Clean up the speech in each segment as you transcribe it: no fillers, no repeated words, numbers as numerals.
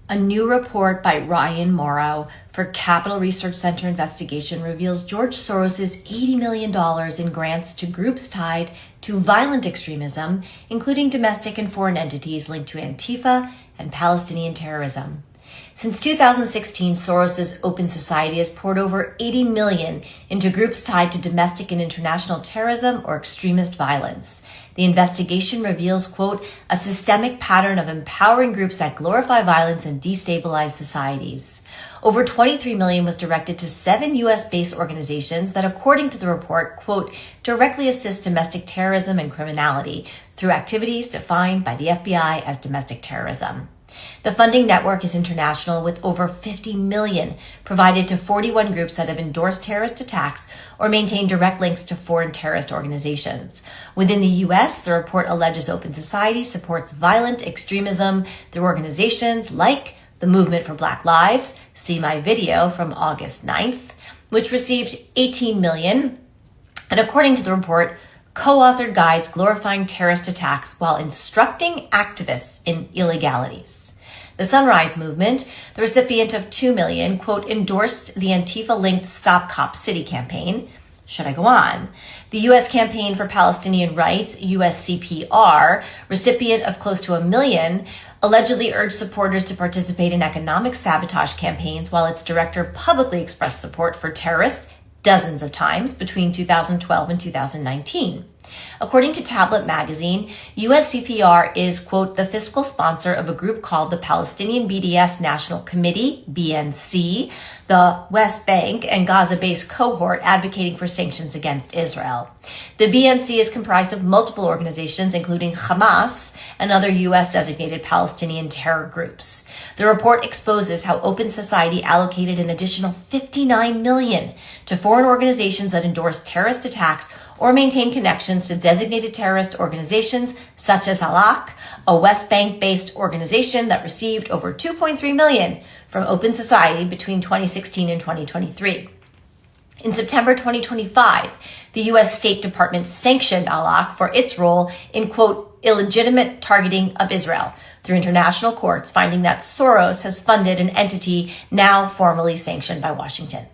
A new report by Ryan Mauro for Capital Research Center investigation reveals George Soros' $80 million in grants to groups tied to violent extremism, including domestic and foreign entities linked to Antifa and Palestinian terrorism. Since 2016, Soros' Open Society has poured over $80 million into groups tied to domestic and international terrorism or extremist violence. The investigation reveals, quote, a systemic pattern of empowering groups that glorify violence and destabilize societies. Over $23 million was directed to 7 U.S.-based organizations that, according to the report, quote, directly assist domestic terrorism and criminality through activities defined by the FBI as domestic terrorism. The funding network is international, with over $50 million provided to 41 groups that have endorsed terrorist attacks or maintain direct links to foreign terrorist organizations. Within the U.S., the report alleges Open Society supports violent extremism through organizations like the Movement for Black Lives, see my video from August 9th, which received $18 million, and according to the report, co-authored guides glorifying terrorist attacks while instructing activists in illegalities. The Sunrise Movement, the recipient of $2 million, quote, endorsed the Antifa-linked Stop Cop City campaign. Should I go on? The U.S. Campaign for Palestinian Rights, USCPR, recipient of close to $1 million, allegedly urged supporters to participate in economic sabotage campaigns while its director publicly expressed support for terrorists dozens of times between 2012 and 2019. According to Tablet magazine, USCPR is, quote, the fiscal sponsor of a group called the Palestinian BDS National Committee, BNC, the West Bank and Gaza-based cohort advocating for sanctions against Israel. The BNC is comprised of multiple organizations, including Hamas and other U.S.-designated Palestinian terror groups. The report exposes how Open Society allocated an additional $59 million to foreign organizations that endorse terrorist attacks or maintain connections to designated terrorist organizations such as Halak, a West Bank-based organization that received over $2.3 million from Open Society between 2016 and 2023. In September 2025, the U.S. State Department sanctioned Halak for its role in, quote, illegitimate targeting of Israel through international courts, finding that Soros has funded an entity now formally sanctioned by Washington.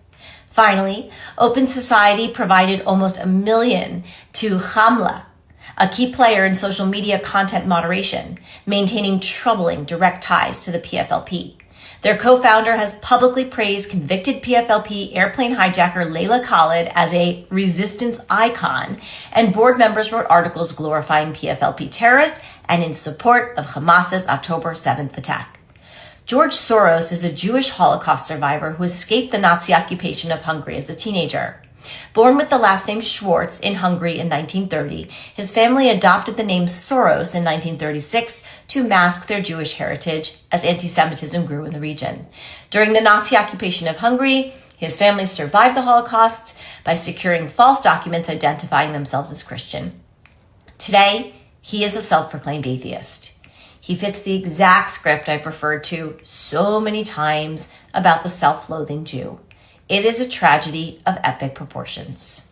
Finally, Open Society provided almost $1 million to Hamla, a key player in social media content moderation, maintaining troubling direct ties to the PFLP. Their co-founder has publicly praised convicted PFLP airplane hijacker Layla Khalid as a resistance icon, and board members wrote articles glorifying PFLP terrorists and in support of Hamas's October 7th attack. George Soros is a Jewish Holocaust survivor who escaped the Nazi occupation of Hungary as a teenager. Born with the last name Schwartz in Hungary in 1930, his family adopted the name Soros in 1936 to mask their Jewish heritage as anti-Semitism grew in the region. During the Nazi occupation of Hungary, his family survived the Holocaust by securing false documents identifying themselves as Christian. Today, he is a self-proclaimed atheist. He fits the exact script I've referred to so many times about the self-loathing Jew. It is a tragedy of epic proportions.